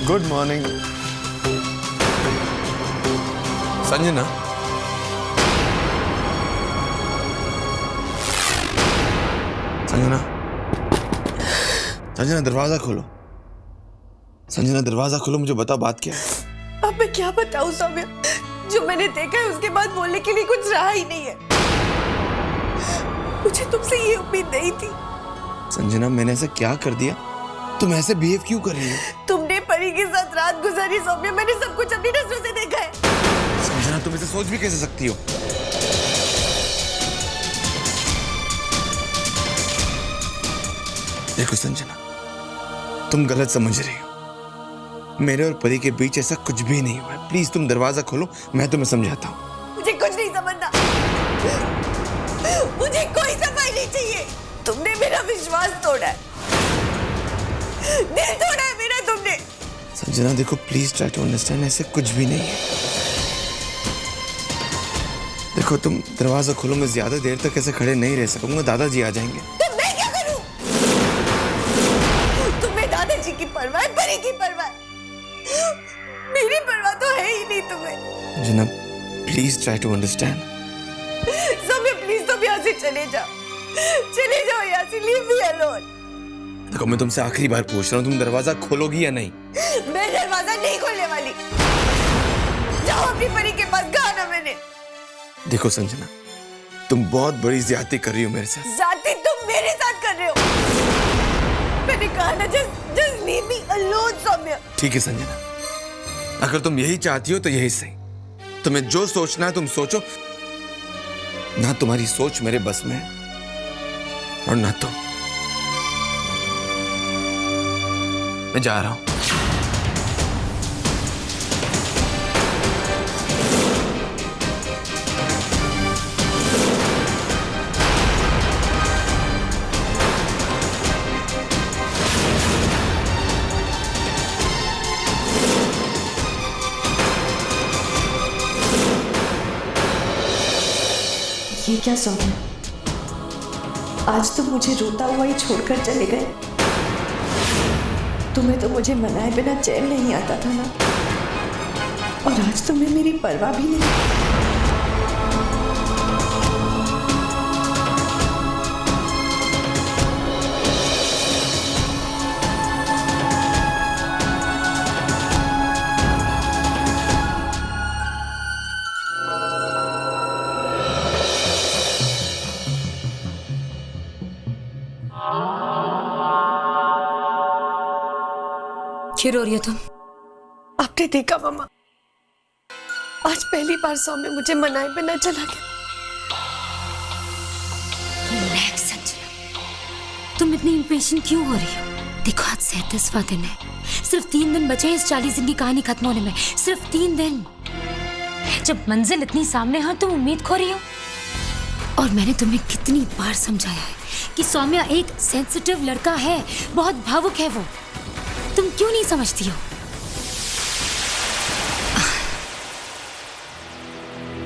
Good morning Sanjana. Sanjana, Sanjana दरवाजा खोलो। संजना दरवाजा खोलो, मुझे बताओ बात क्या है। अब मैं क्या बताऊं सौम्या, जो मैंने देखा है उसके बाद बोलने के लिए कुछ रहा ही नहीं है। मुझे तुमसे ये उम्मीद नहीं थी। संजना, मैंने ऐसा क्या कर दिया? तुम ऐसे बिहेव क्यों कर रही हो? तुमने परी के साथ रात गुजारी सौम्या, मैंने सब कुछ अपनी नजरों से देखा है। संजना, तुम इसे सोच भी कैसे सकती हो? देखो संजना, तुम गलत समझ रही हो। मेरे और परी के बीच ऐसा कुछ भी नहीं हुआ है। प्लीज तुम दरवाजा खोलो, मैं तुम्हें समझाता हूँ। मुझे कुछ नहीं समझना, मुझे कोई सफाई नहीं चाहिए। तुमने मेरा विश्वास तोड़ा है, दिल तोड़ा है मेरा तुमने। संजना देखो, प्लीज ट्राई टू अंडरस्टैंड, ऐसे कुछ भी नहीं है। देखो तुम दरवाजा खोलो, मैं ज्यादा देर तक ऐसे खड़े नहीं रह सकूंगा, दादाजी आ जाएंगे। तो मैं क्या करूं? तुम्हें दादाजी की परवाह है, परी की परवाह है। मेरी परवाह तो है ही नहीं तुम्हें। जनाब please try to understand. Saumya please तुम यहाँ से चले जाओ यहाँ से, लीव मी अलोन। देखो मैं तुमसे आखिरी बार पूछ रहा हूँ, तुम दरवाजा खोलोगी या नहीं? मैं दरवाजा नहीं खोलने वाली। जाओ अपनी परी के पास, कहा ना मैंने। देखो संजना, तुम बहुत बड़ी ज्यादती कर रही हो मेरे साथ। ज्यादती तुम मेरे साथ कर रहे हो। मैंने कहा ना, just leave me alone Saumya. ठीक है संजना, अगर तुम यही चाहती हो तो यही सही। तुम्हें जो सोचना है तुम सोचो। ना तुम्हारी सोच मेरे बस में है और ना तुम। मैं जा रहा हूं। ये क्या सौम्या, आज तो मुझे रोता हुआ ही छोड़कर चले गए। तुम्हें तो मुझे मनाए बिना चैन नहीं आता था ना, और आज तुम्हें मेरी परवाह भी नहीं। क्यों रो रही हो तुम? आपने देखा मामा, आज पहली बार सौम्या मुझे मनाए बिना चला गया। रिलैक्स संजना, तुम इतनी इम्पेशेंट क्यों हो रही हो? देखो आज 37वां दिन है, सिर्फ 3 दिन बचे हैं इस 40 दिन की कहानी खत्म होने में। सिर्फ 3 दिन। जब मंजिल इतनी सामने है तुम उम्मीद खो रही हो। और मैंने तुम्हें कितनी बार समझाया है कि सौम्या एक सेंसिटिव लड़का है, बहुत भावुक है वो। तुम क्यों नहीं समझती हो?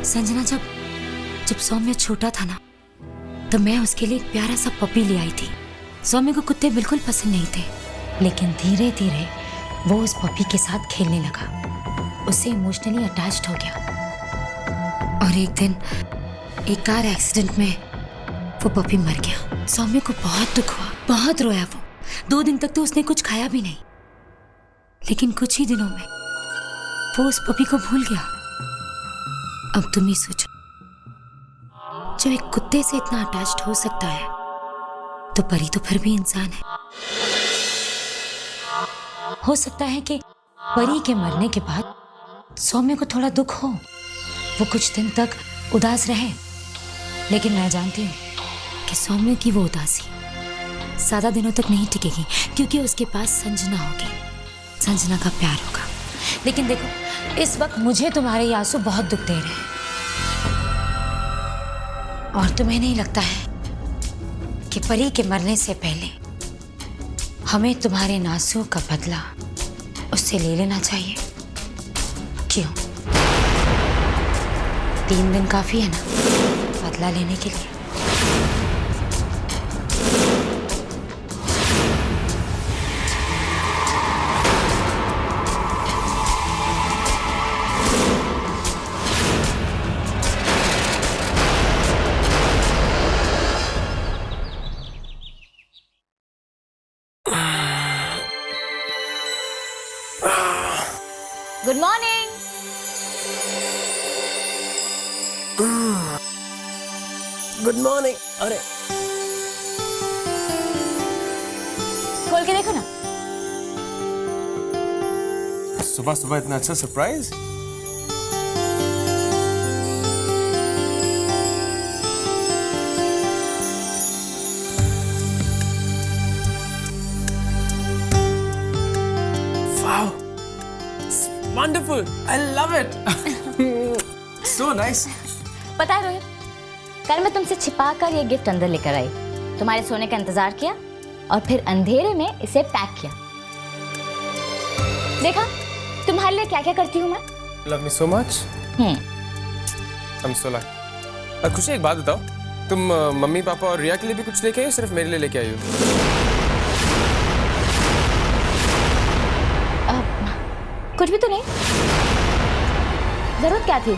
संजना, जब सौम्या छोटा था ना, तो मैं उसके लिए एक प्यारा सा पपी ले आई थी। सौम्या को कुत्ते बिल्कुल पसंद नहीं थे, लेकिन धीरे धीरे वो उस पपी के साथ खेलने लगा, उससे इमोशनली अटैच्ड हो गया। और एक दिन एक कार एक्सीडेंट में वो पपी मर गया। सौम्या को बहुत दुख हुआ, बहुत रोया वो। 2 दिन तक तो उसने कुछ खाया भी नहीं, लेकिन कुछ ही दिनों में वो उस पपी को भूल गया। अब तुम ही सोचो, जो एक कुत्ते से इतना अटैच्ड हो सकता है, तो परी तो फिर भी इंसान है। हो सकता है कि परी के मरने के बाद सौम्या को थोड़ा दुख हो, वो कुछ दिन तक उदास रहे, लेकिन मैं जानती हूँ कि सौम्या की वो उदासी ज्यादा दिनों तक नहीं टिकेगी, क्योंकि उसके पास संजना होगी, संजना का प्यार होगा। लेकिन देखो, इस वक्त मुझे तुम्हारे ये आंसू बहुत दुख दे रहे हैं, और तुम्हें नहीं लगता है कि परी के मरने से पहले हमें तुम्हारे इन आंसुओं का बदला उससे ले लेना चाहिए? क्यों? 3 दिन काफी है ना बदला लेने के लिए? Good morning. Good morning. अरे खोल के देखो ना। सुबह सुबह इतना अच्छा surprise. Wow, wonderful, I love it. So nice. पता है रोहित, कल मैं तुमसे छिपा कर ये गिफ्ट अंदर लेकर आई, तुम्हारे सोने का इंतजार किया और फिर अंधेरे में इसे पैक किया। देखा तुम्हारे लिए क्या क्या करती हूँ मैं। Love me so much. I am so lucky. खुशी, एक बात बताओ, तुम मम्मी पापा और रिया के लिए भी कुछ लेके आई हो, सिर्फ मेरे लिए लेके आई हो? कुछ भी तो नहीं। जरूरत क्या थी,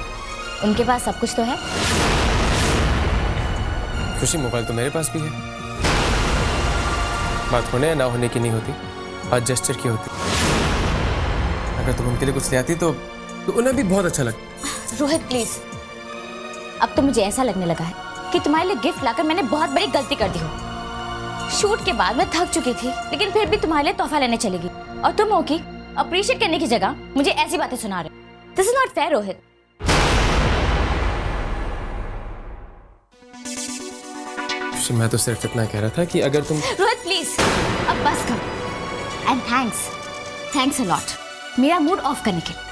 उनके पास सब कुछ तो है। खुशी, मोबाइल तो मेरे पास भी है। बात होने या ना होने की नहीं होती, बात जेस्चर की होती। अगर तुम उनके लिए कुछ ले आती तो उन्हें भी बहुत अच्छा लगता। रोहित प्लीज, अब तो मुझे ऐसा लगने लगा है कि तुम्हारे लिए गिफ्ट लाकर मैंने बहुत बड़ी गलती कर दी हो। शूट के बाद मैं थक चुकी थी, लेकिन फिर भी तुम्हारे लिए तोहफा लेने चली गई और तुम हो कि अप्रिशिएट करने की जगह मुझे ऐसी बातें सुना रहे हो। This is not fair Rohit. मैं तो सिर्फ इतना कह रहा था कि अगर तुम। रोहित प्लीज, अब बस कर। एंड थैंक्स अ लॉट मेरा मूड ऑफ करने के लिए।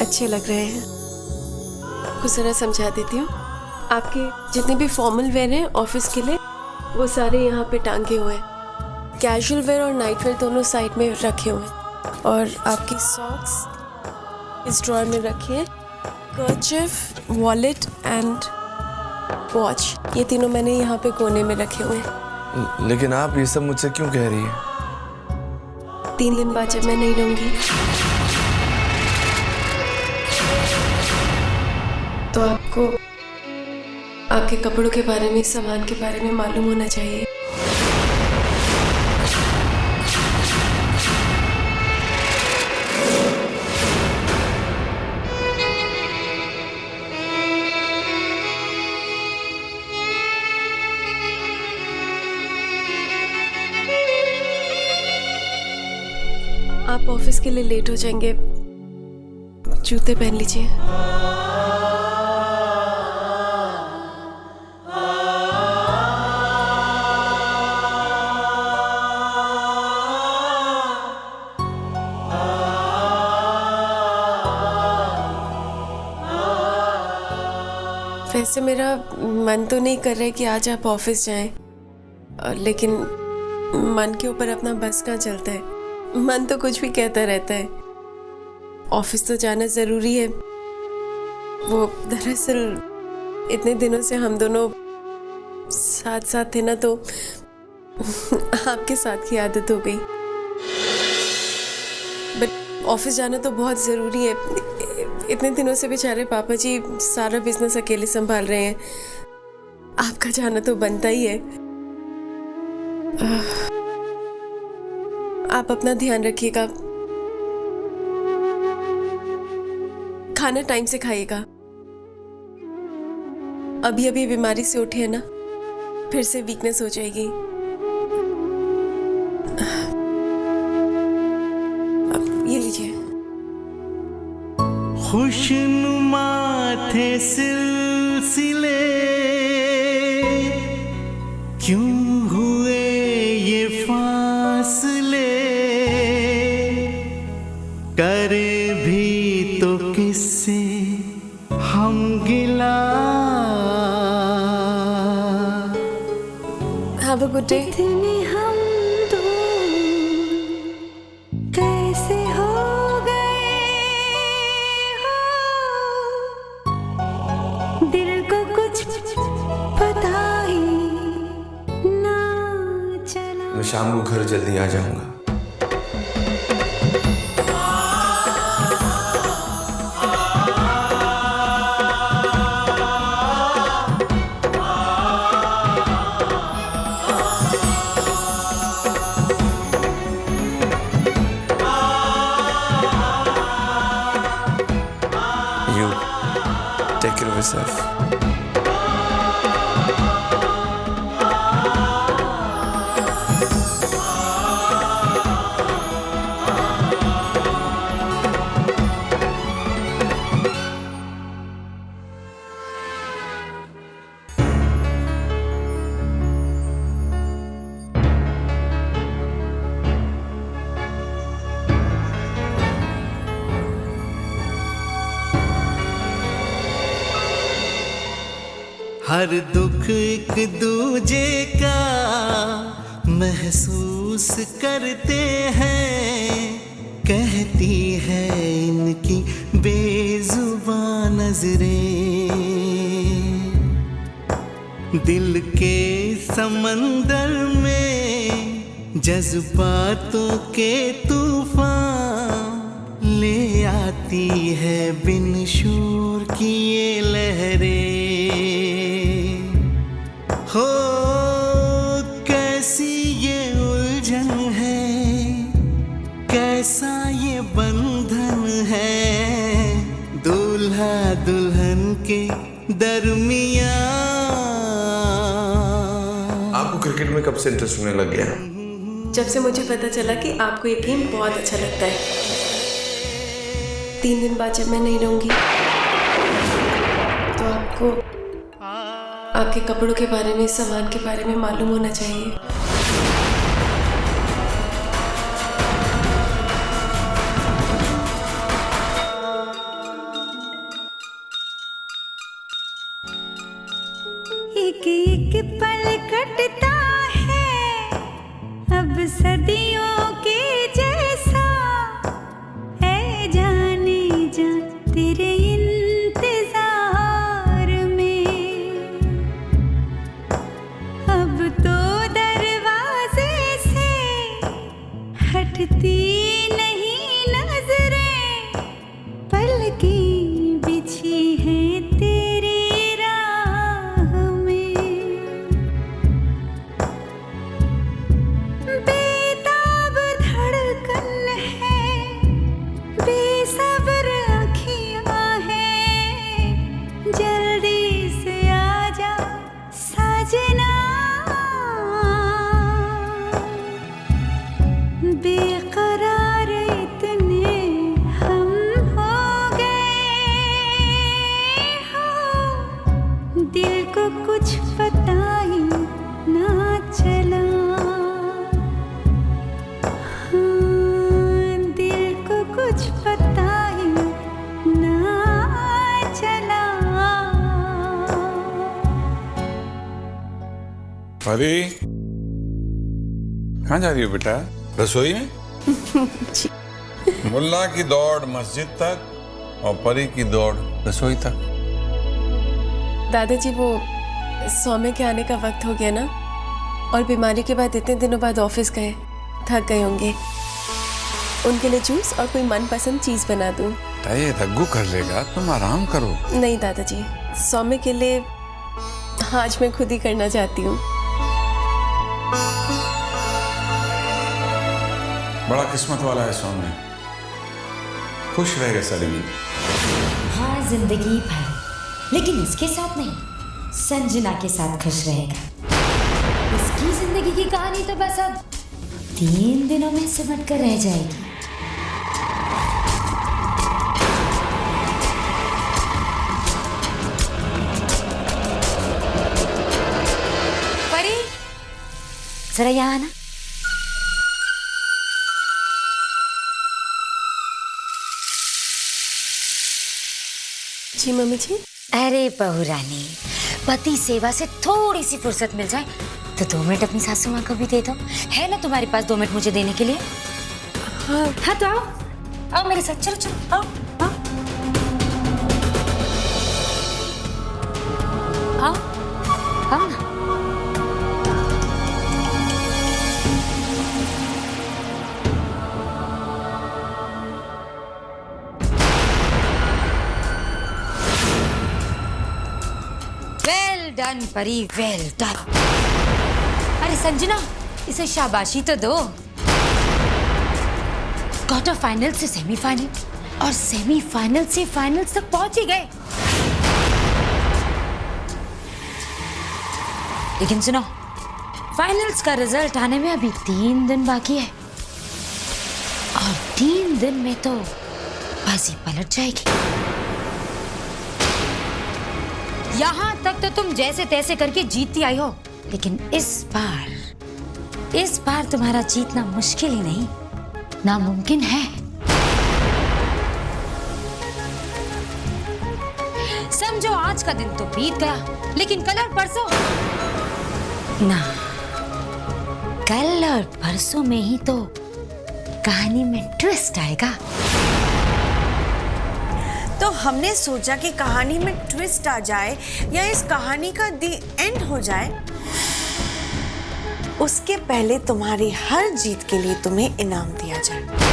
अच्छे लग रहे हैं। आपको जरा समझा देती हूँ। आपके जितने भी फॉर्मल वेयर हैं ऑफिस के लिए, वो सारे यहाँ पे टांगे हुए हैं। कैजुअल वेयर और नाइट वेयर दोनों साइड में रखे हुए हैं। और आपकी सॉक्स इस ड्रॉअर में रखी है। कर्चिफ, वॉलेट एंड वॉच, ये तीनों मैंने यहाँ पे कोने में रखे हुए हैं। लेकिन आप ये सब मुझसे क्यों कह रही हैं? 3 दिन बाद जब मैं नहीं रहूँगी तो आपको आपके कपड़ों के बारे में, सामान के बारे में मालूम होना चाहिए। आप ऑफिस के लिए लेट हो जाएंगे, जूते पहन लीजिए। वैसे मेरा मन तो नहीं कर रहा है कि आज आप ऑफिस जाएं, लेकिन मन के ऊपर अपना बस कहाँ चलता है। मन तो कुछ भी कहता रहता है। ऑफिस तो जाना ज़रूरी है। वो दरअसल इतने दिनों से हम दोनों साथ साथ थे ना, तो आपके साथ की आदत हो गई। बट ऑफिस जाना तो बहुत ज़रूरी है। इतने दिनों से बेचारे पापा जी सारा बिजनेस अकेले संभाल रहे हैं। आपका जाना तो बनता ही है। आप अपना ध्यान रखिएगा, खाना टाइम से खाइएगा। अभी अभी बीमारी से उठे हैं ना, फिर से वीकनेस हो जाएगी। अब ये लीजिए। खुशनुमा थे सिलसिले, क्यों हुए ये फासले, करे भी तो किससे हम गिला। Have a good day. इतने हम दूर कैसे हो गए हो, दिल को कुछ पता ही ना चला। मैं शाम को घर जल्दी आ जाऊंगा। You take care of yourself. हर दुख एक दूजे का महसूस करते हैं, कहती है इनकी बेजुबान नजरें। दिल के समंदर में जज्बातों के तूफान ले आती है बिन शोर की ये लहरें। हो कैसी ये उलझन है, कैसा ये बंधन है, दूल्हा दुल्हन के दरमियां। आपको क्रिकेट में कब से इंटरेस्ट होने लग गया? जब से मुझे पता चला कि आपको ये गेम बहुत अच्छा लगता है। 3 दिन बाद जब मैं नहीं रहूंगी तो आपको आपके कपड़ों के बारे में, सामान के बारे में मालूम होना चाहिए। एक एक पल कटता है अब सदियों के जैसा, है जाने जा तेरे इंतजार में। अब तो दरवाजे से हटती नहीं नजरें, पलकें बिछी हैं तेरी राह में। बेताब धड़कन है, बेसब्र अखियाँ परी कहाँ जा रही हो बेटा? रसोई में? जी। मुल्ला की दौड़ मस्जिद तक और परी की दौड़ रसोई तक। दादाजी, वो सौम्य के आने का वक्त हो गया ना, और बीमारी के बाद इतने दिनों बाद ऑफिस गए, थक गए होंगे। उनके लिए जूस और कोई मनपसंद चीज बना दूं? ये रग्गू कर लेगा, तुम आराम करो। नहीं दादाजी, सौम्य के लिए आज मैं खुद ही करना चाहती हूँ। बड़ा किस्मत वाला है सौम्य, खुश रहेगा सलीम। हाँ, जिंदगी भर, लेकिन इसके साथ नहीं, संजना के साथ खुश रहेगा। इसकी जिंदगी की कहानी तो बस अब 3 दिनों में सिमट कर रह जाएगी। परी, जरा यहाँ आना। जी मम्मी जी। अरे बहू रानी, पति सेवा से थोड़ी सी फुर्सत मिल जाए तो 2 मिनट अपनी सासू माँ को भी दे दो। है ना तुम्हारे पास 2 मिनट मुझे देने के लिए? हाँ हाँ तो आओ, आओ मेरे साथ, चलो चलो आओ आओ आओ आओ ना। वेल डन परी, वेल डन। अरे संजना, इसे शाबाशी तो दो। क्वार्टर फाइनल से सेमीफाइनल और सेमीफाइनल से फाइनल्स तक पहुंच ही गए। लेकिन सुनो, फाइनल्स का रिजल्ट आने में अभी 3 दिन बाकी है, और 3 दिन में तो बाजी पलट जाएगी। यहां तक तो तुम जैसे तैसे करके जीतती आई हो, लेकिन इस बार तुम्हारा जीतना मुश्किल ही नहीं, नामुमकिन है। समझो आज का दिन तो बीत गया, लेकिन कल और परसों ना, कल और परसों में ही तो कहानी में ट्विस्ट आएगा। तो हमने सोचा कि कहानी में ट्विस्ट आ जाए या इस कहानी का दी एंड हो जाए, उसके पहले तुम्हारी हर जीत के लिए तुम्हें इनाम दिया जाए।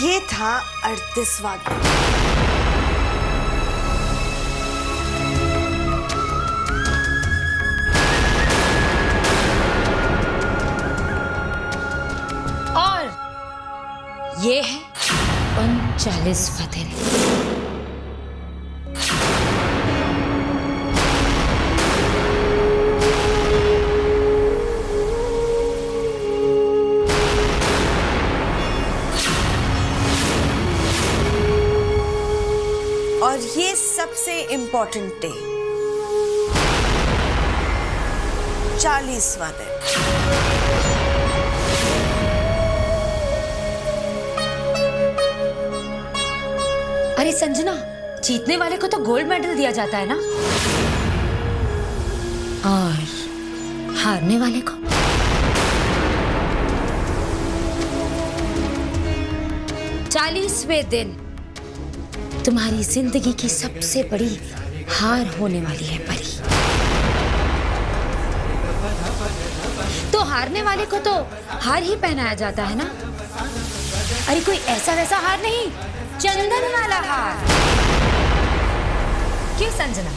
ये था 38वां दिन। और ये है 39वां दिन। और ये सबसे इंपॉर्टेंट डे, 40वां दिन। अरे संजना, जीतने वाले को तो गोल्ड मेडल दिया जाता है ना, और हारने वाले को? चालीसवें दिन तुम्हारी जिंदगी की सबसे बड़ी हार होने वाली है परी। तो हारने वाले को तो हार ही पहनाया जाता है ना। अरे कोई ऐसा वैसा हार नहीं, चंदन वाला हार। क्यों संजना?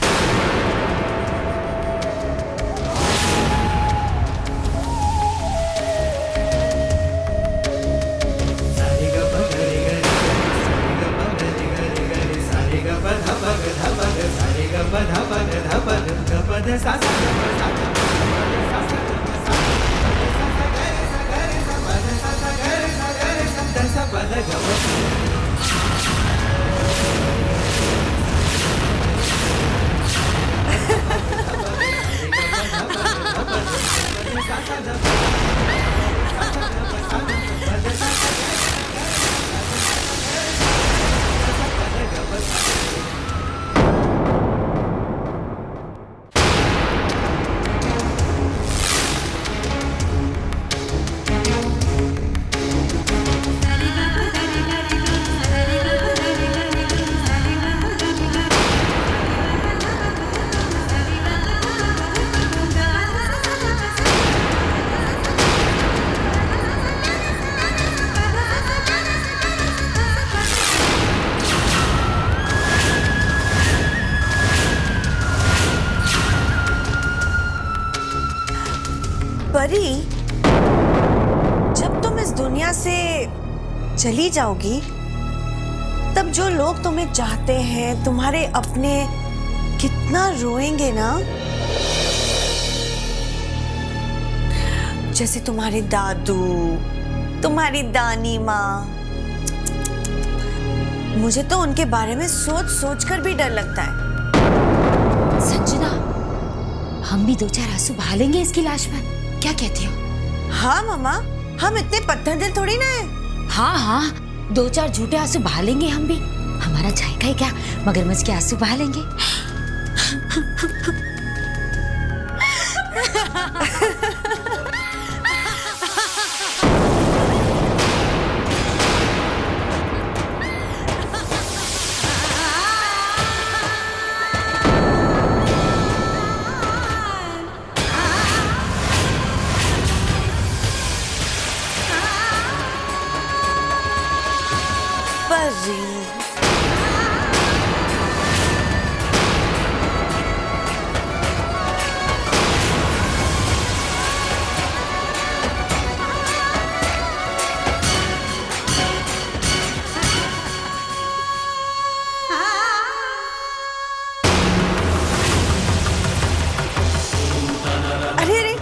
परी, जब तुम इस दुनिया से चली जाओगी तब जो लोग तुम्हें चाहते हैं, तुम्हारे अपने, कितना रोएंगे ना। जैसे तुम्हारे दादू, तुम्हारी दानी माँ। मुझे तो उनके बारे में सोच सोच कर भी डर लगता है। संजना, हम भी 2-4 आंसू बहा लेंगे इसकी लाश पर, क्या कहती हो? हाँ मामा, हम इतने पत्थर दिल थोड़ी ना है। हाँ हाँ, 2-4 झूठे आंसू बहा लेंगे हम भी। हमारा जायका ही क्या, मगरमच्छ के आंसू बहा लेंगे। परी, अरे अरे,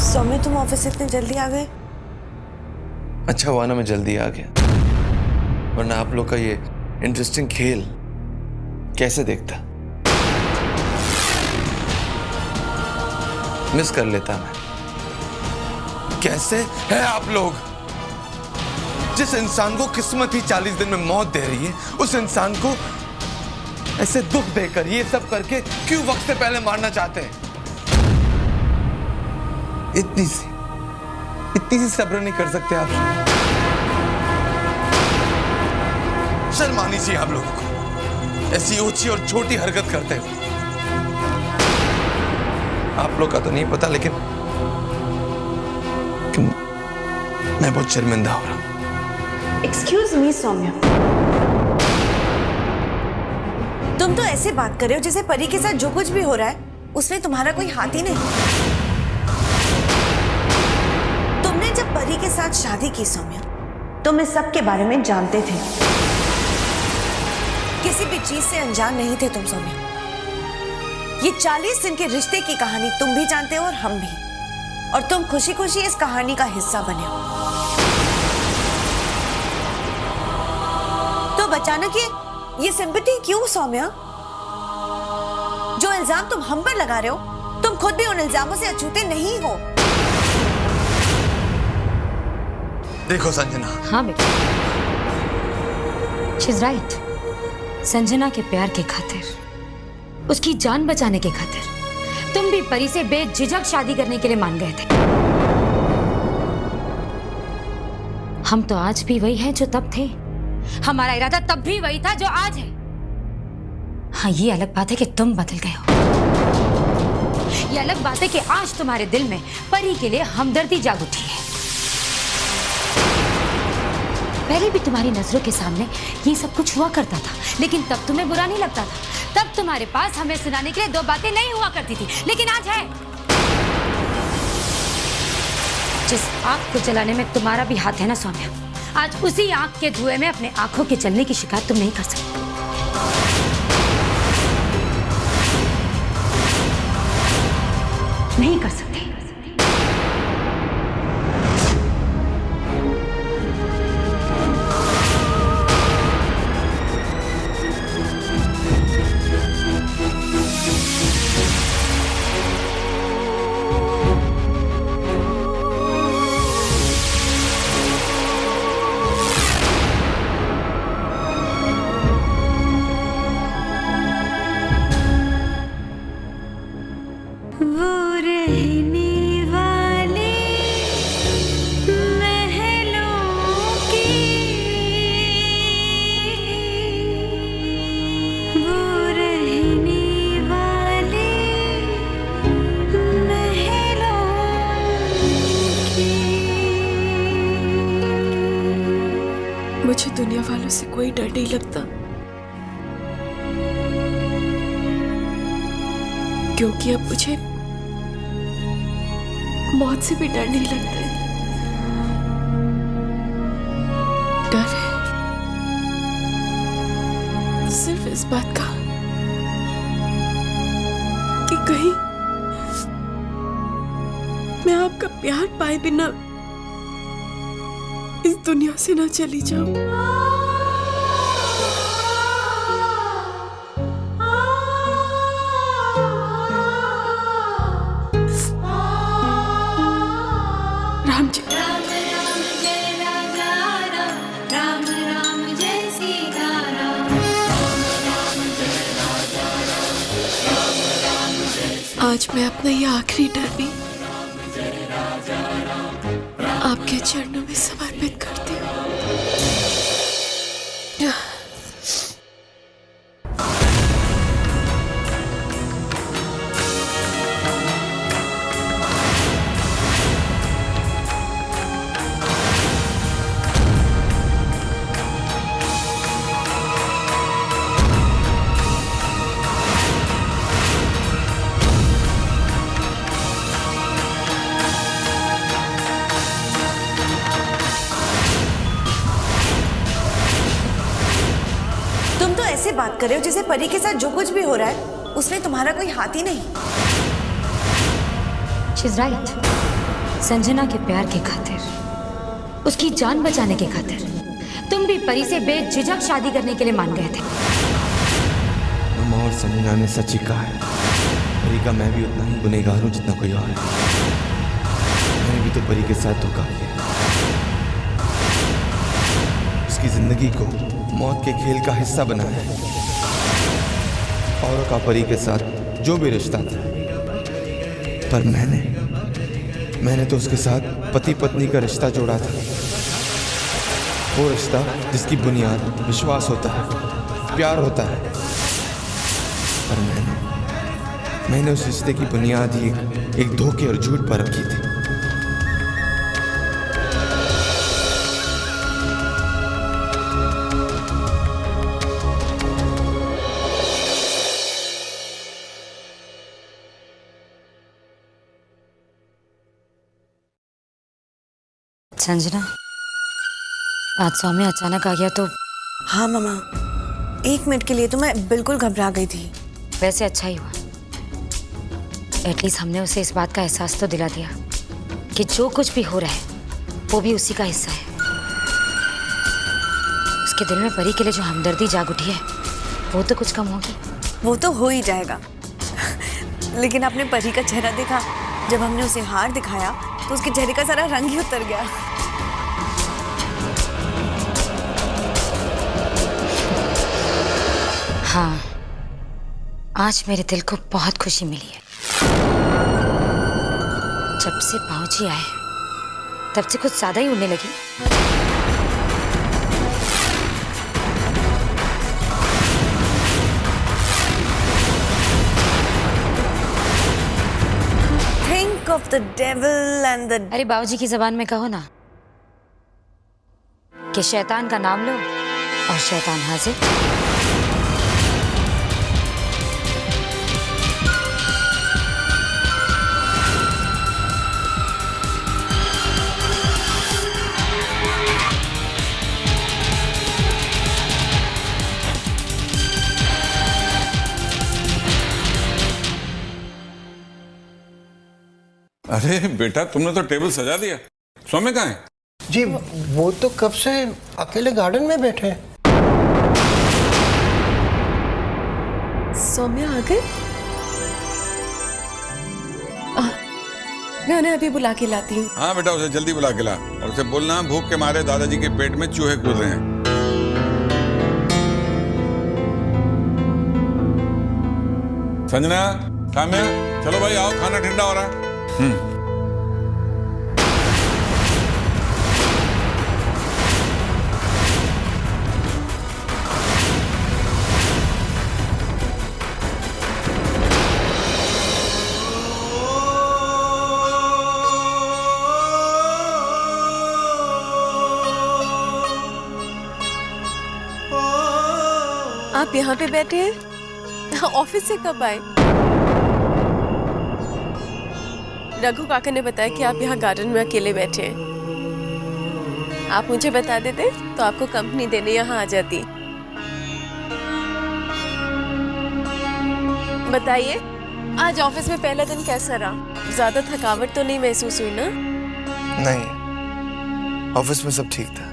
सौम्य, तुम ऑफिस इतने जल्दी आ गए? अच्छा हुआ ना मैं जल्दी आ गया, वरना आप लोग का ये इंटरेस्टिंग खेल कैसे देखता, मिस कर लेता मैं। कैसे है आप लोग? जिस इंसान को किस्मत ही 40 दिन में मौत दे रही है, उस इंसान को ऐसे दुख देकर, ये सब करके क्यों वक्त से पहले मारना चाहते हैं? इतनी सी सब्र नहीं कर सकते आप? शर्म आनी चाहिए आप लोगों को, ऐसी ऊंची और छोटी हरकत करते हुए। आप लोग का तो नहीं पता, लेकिन मैं बहुत शर्मिंदा हो रहा हूं। एक्सक्यूज मी सौम्य, तुम तो ऐसे बात कर रहे हो जैसे परी के साथ जो कुछ भी हो रहा है उसमें तुम्हारा कोई हाथ ही नहीं। तुमने जब परी के साथ शादी की सौम्य, तुम इस सब के बारे में जानते थे, किसी भी चीज से अनजान नहीं थे तुम सौम्य। ये 40 दिन के रिश्ते की कहानी तुम भी जानते हो और हम भी, और तुम खुशी खुशी इस कहानी का हिस्सा बने हो। तो अचानक ये सिंपैथी क्यों सौम्या? जो इल्जाम तुम हम पर लगा रहे हो, तुम खुद भी उन इल्जामों से अछूते नहीं हो। देखो संजना। हाँ बेटा, शी इज राइट। संजना के प्यार के खातिर, उसकी जान बचाने के खातिर तुम भी परी से बेझिझक शादी करने के लिए मान गए थे। हम तो आज भी वही हैं जो तब थे। हमारा इरादा तब भी वही था जो आज है। हाँ, ये अलग बात है कि तुम बदल गए हो। ये अलग बात है कि आज तुम्हारे दिल में परी के लिए हमदर्दी जाग उठी है। पहले भी तुम्हारी नजरों के सामने ये सब कुछ हुआ करता था, लेकिन तब तुम्हें बुरा नहीं लगता था। तब तुम्हारे पास हमें सुनाने के लिए दो बातें नहीं हुआ करती थी, लेकिन आज है। जिस आग को जलाने में तुम्हारा भी हाथ है ना सौम्या, आज उसी आग के धुएं में अपने आंखों के जलने की शिकायत तुम नहीं कर सकते। नहीं कर सकते। मुझे दुनिया वालों से कोई डर नहीं लगता, क्योंकि अब मुझे मौत से भी डर नहीं लगता है। डर है सिर्फ इस बात का कि कहीं मैं आपका प्यार पाए बिना इस दुनिया से ना चली जाऊं। राम जी, आज मैं अपना ये आखिरी डर भी आपके चरणों में समर्पित करती हूँ। तुम तो ऐसे बात कर रहे हो जैसे परी के साथ जो कुछ भी हो रहा है उसमें तुम्हारा कोई हाथ ही नहीं। She's right. संजना के प्यार के खातिर, उसकी जान बचाने के खातिर तुम भी परी से बेझिझक शादी करने के लिए मान गए थे। मम्मा और संजना ने सच ही कहा है। परी का मैं भी उतना ही गुनहगार हूँ जितना कोई और है। मैंने भी तो परी के साथ धोखा किया। उसकी जिंदगी को मौत के खेल का हिस्सा बनाया है। और का परी के साथ जो भी रिश्ता था, पर मैंने तो उसके साथ पति पत्नी का रिश्ता जोड़ा था। वो रिश्ता जिसकी बुनियाद विश्वास होता है, प्यार होता है। पर मैंने उस रिश्ते की बुनियाद ही एक धोखे और झूठ पर रखी थी। संजना, आज सौम्या अचानक आ गया तो हाँ मामा, 1 मिनट के लिए तो मैं बिल्कुल घबरा गई थी। वैसे अच्छा ही हुआ। एटलीस्ट हमने उसे इस बात का एहसास तो दिला दिया कि जो कुछ भी हो रहा है वो भी उसी का हिस्सा है। उसके दिल में परी के लिए जो हमदर्दी जाग उठी है वो तो कुछ कम होगी। वो तो हो ही जाएगा। लेकिन आपने परी का चेहरा देखा? जब हमने उसे हार दिखाया तो उसके चेहरे का सारा रंग ही उतर गया। हाँ, आज मेरे दिल को बहुत खुशी मिली है। जब से बाबूजी आए तब से कुछ ज्यादा ही उड़ने लगी। Think of the devil and the... अरे बाबूजी की जबान में कहो ना। कि शैतान का नाम लो और शैतान हाजिर। अरे बेटा, तुमने तो टेबल सजा दिया। सौम्य कहाँ है? जी वो तो कब से अकेले गार्डन में बैठे हैं। सौम्या आ गए? मैं उन्हें अभी बुला के लाती हूँ। हाँ बेटा, उसे जल्दी बुला के ला और उसे बोलना भूख के मारे दादाजी के पेट में चूहे कूद रहे हैं। संजना, काम्या, चलो भाई आओ, खाना ठंडा हो रहा है। आप यहाँ पे बैठे हैं? ऑफिस से कब आए? रघु काका ने बताया कि आप यहाँ गार्डन में अकेले बैठे हैं। आप मुझे बता देते तो आपको कंपनी देने यहाँ आ जाती। बताइए, आज ऑफिस में पहला दिन कैसा रहा? ज्यादा थकावट तो नहीं महसूस हुई ना? नहीं, ऑफिस में सब ठीक था।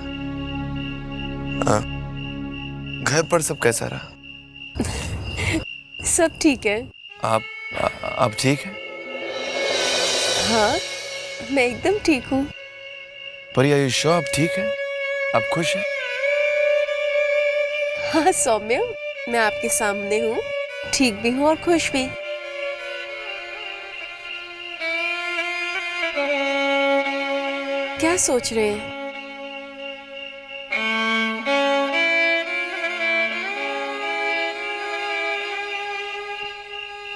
घर पर सब कैसा रहा? सब ठीक है। आप ठीक हैं? हाँ, मैं एकदम ठीक हूँ। पर आर यू श्योर आप ठीक हैं? आप खुश हैं? हाँ सौम्य, मैं आपके सामने हूँ, ठीक भी हूँ और खुश भी। क्या सोच रहे हैं?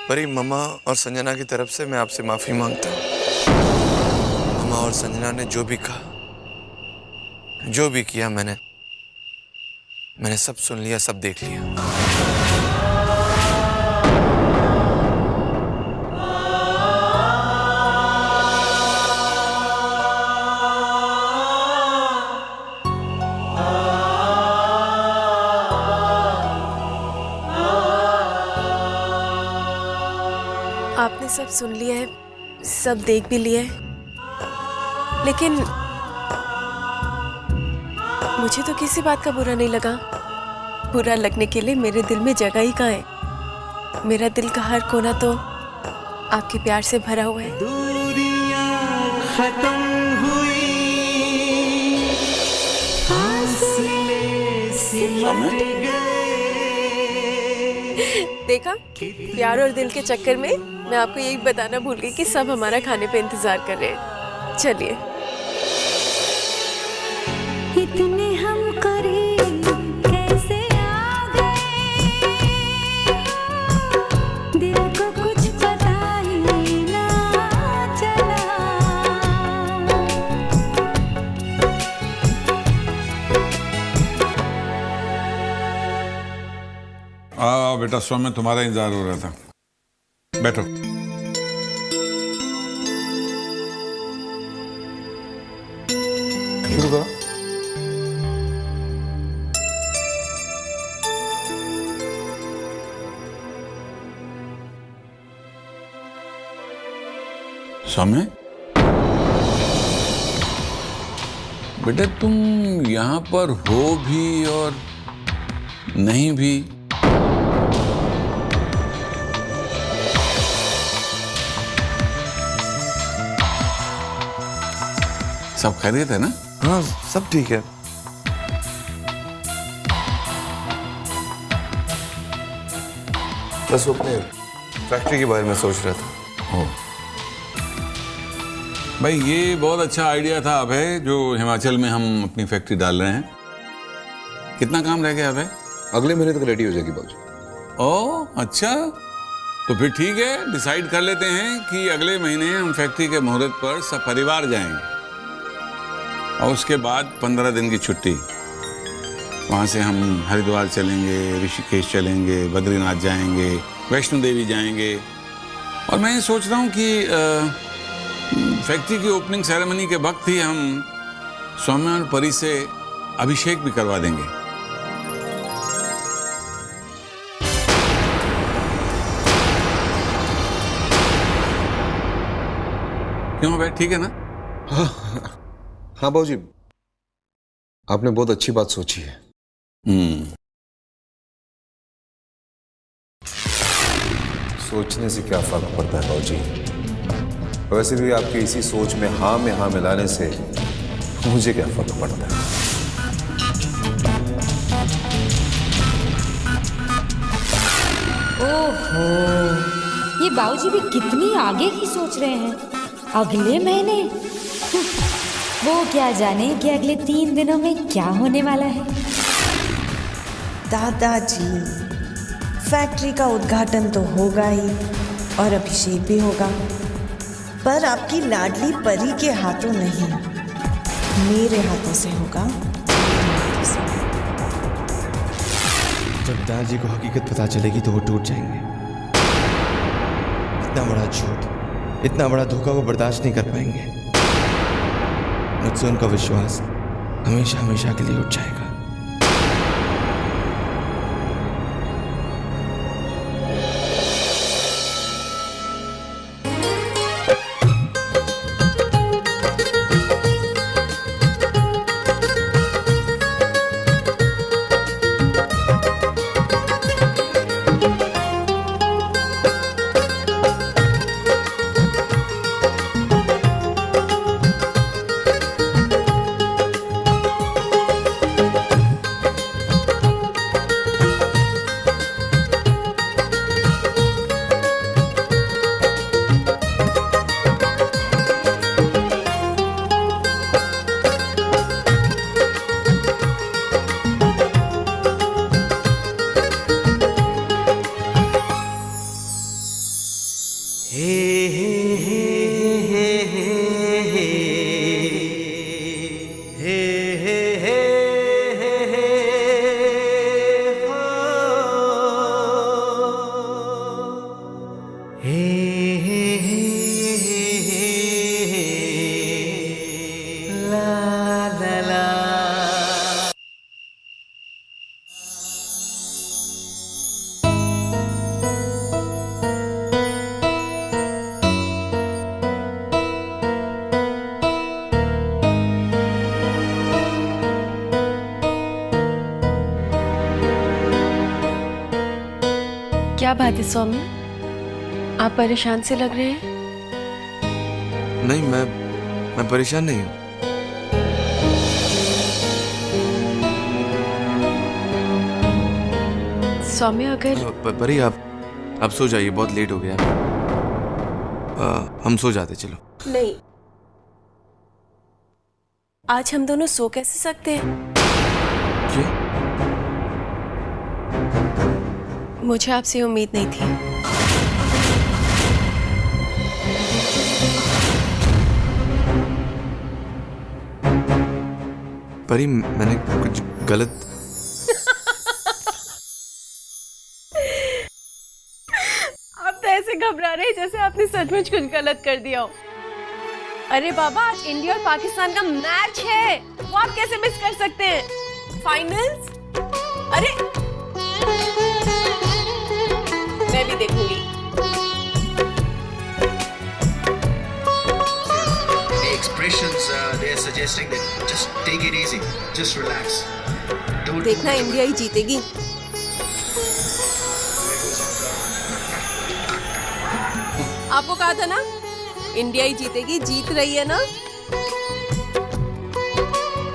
परी, मम्मा और संजना की तरफ से मैं आपसे माफी मांगता हूँ। मम्मा और संजना ने जो भी कहा, जो भी किया, मैंने सब सुन लिया, सब देख लिया। आपने सब सुन लिया है, सब देख भी लिया है, लेकिन मुझे तो किसी बात का बुरा नहीं लगा। बुरा लगने के लिए मेरे दिल में जगह ही कहाँ है? मेरा दिल का हर कोना तो आपके प्यार से भरा हुआ है। दूरियां खत्म हुई, फासले सिमट गए। देखा, प्यार और दिल के चक्कर में मैं आपको यही बताना भूल गई कि सब हमारा खाने पे इंतजार कर रहे हैं। चलिए। इतने हम करीब कैसे आ गए, दिल को कुछ पता ही ना चला। आओ बेटा, सौम्य तुम्हारा इंतजार हो रहा था। बैठो। शुरू करो। सौम्य, बेटा तुम यहां पर हो भी और नहीं भी। सब खैरियत है ना? हाँ, सब ठीक है। बस वो अपने फैक्ट्री के बारे में सोच रहा था। ओ भाई, ये बहुत अच्छा आइडिया था अभय, जो हिमाचल में हम अपनी फैक्ट्री डाल रहे हैं। कितना काम रह गया अभय? अगले महीने तक रेडी हो जाएगी बाबूजी। ओ अच्छा, तो फिर ठीक है, डिसाइड कर लेते हैं कि अगले महीने हम फैक्ट्री के मुहूर्त पर सब परिवार जाएंगे और उसके बाद 15 दिन की छुट्टी। वहाँ से हम हरिद्वार चलेंगे, ऋषिकेश चलेंगे, बद्रीनाथ जाएंगे, वैष्णो देवी जाएंगे। और मैं ये सोच रहा हूँ कि फैक्ट्री की ओपनिंग सेरेमनी के वक्त ही हम सौम्या और परी से अभिषेक भी करवा देंगे। क्यों भाई, ठीक है ना? हाँ बाबूजी, आपने बहुत अच्छी बात सोची है। सोचने से क्या फर्क पड़ता है बाबूजी? वैसे भी आपकी इसी सोच में हाँ मिलाने से मुझे क्या फर्क पड़ता है? ओहो, ये बाबूजी भी कितनी आगे की सोच रहे हैं। अगले महीने वो क्या जाने कि अगले 3 दिनों में क्या होने वाला है। दादाजी, फैक्ट्री का उद्घाटन तो होगा ही और अभिषेक भी होगा, पर आपकी लाडली परी के हाथों नहीं, मेरे हाथों से होगा। जब दादाजी को हकीकत पता चलेगी तो वो टूट जाएंगे। इतना बड़ा झूठ, इतना बड़ा धोखा वो बर्दाश्त नहीं कर पाएंगे। मुझसे उनका विश्वास हमेशा हमेशा के लिए उठ जाएगा। क्या बात है सौम्या, आप परेशान से लग रहे हैं। नहीं, मैं परेशान नहीं हूँ। सौम्या, अगर परी आप सो जाइए, बहुत लेट हो गया। हम सो जाते, चलो। नहीं, आज हम दोनों सो कैसे सकते हैं? क्यों? मुझे आपसे उम्मीद नहीं थी। परी, मैंने कुछ गलत आप तो ऐसे घबरा रहे हैं जैसे आपने सचमुच कुछ गलत कर दिया हो। अरे बाबा, आज इंडिया और पाकिस्तान का मैच है, वो आप कैसे मिस कर सकते हैं? फाइनल्स। अरे मैं भी देखूंगी। The expressions they are suggesting that just take it easy, just relax. Don't देखना, इंडिया ही जीतेगी। आपको कहा था ना, इंडिया ही जीतेगी, जीत रही है ना।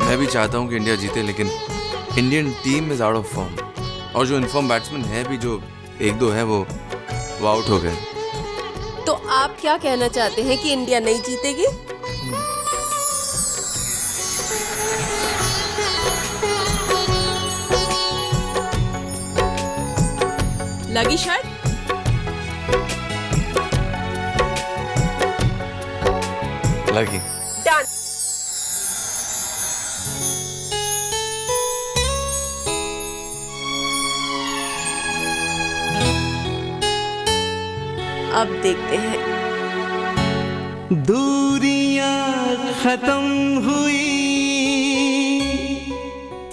मैं भी चाहता हूँ कि इंडिया जीते, लेकिन Indian team is out of form. और जो इनफॉर्म बैट्समैन है भी, जो 1-2 है, वो आउट हो गए। तो आप क्या कहना चाहते हैं कि इंडिया नहीं जीतेगी? लगी शर्ट? लगी। डन। अब देखते हैं। दूरियां खत्म हुई,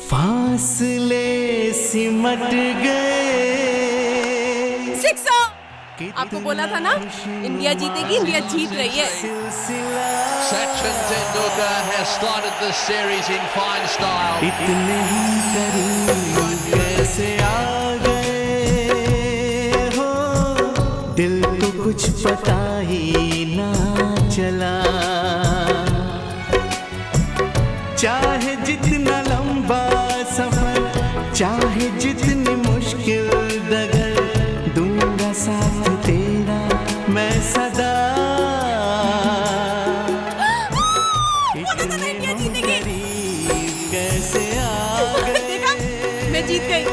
फासले सिमट गए। आपको बोला था ना, इंडिया जीतेगी, इंडिया जीत रही है। Sachin Tendulkar has started the series in fine style. इतने ही करीब कैसे आ गए हो, दिल को कुछ पता ही ना चला। चाहे जितना लंबा सफर, चाहे जितनी मुश्किल डगर, दूंगा साथ तेरा मैं सदा। इतने हम करीब कैसे आ गए, मैं जीत गई।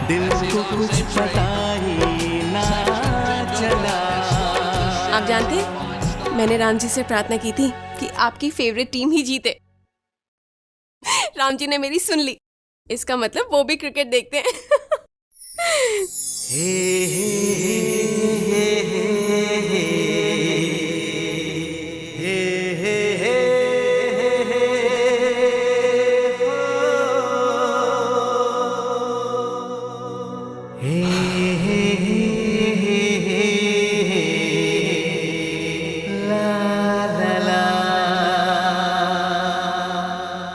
दिल को कुछ पता ही ना चला। आप जानते हैं, मैंने राम जी से प्रार्थना की थी कि आपकी फेवरेट टीम ही जीते। राम जी ने मेरी सुन ली, इसका मतलब वो भी क्रिकेट देखते हैं। हे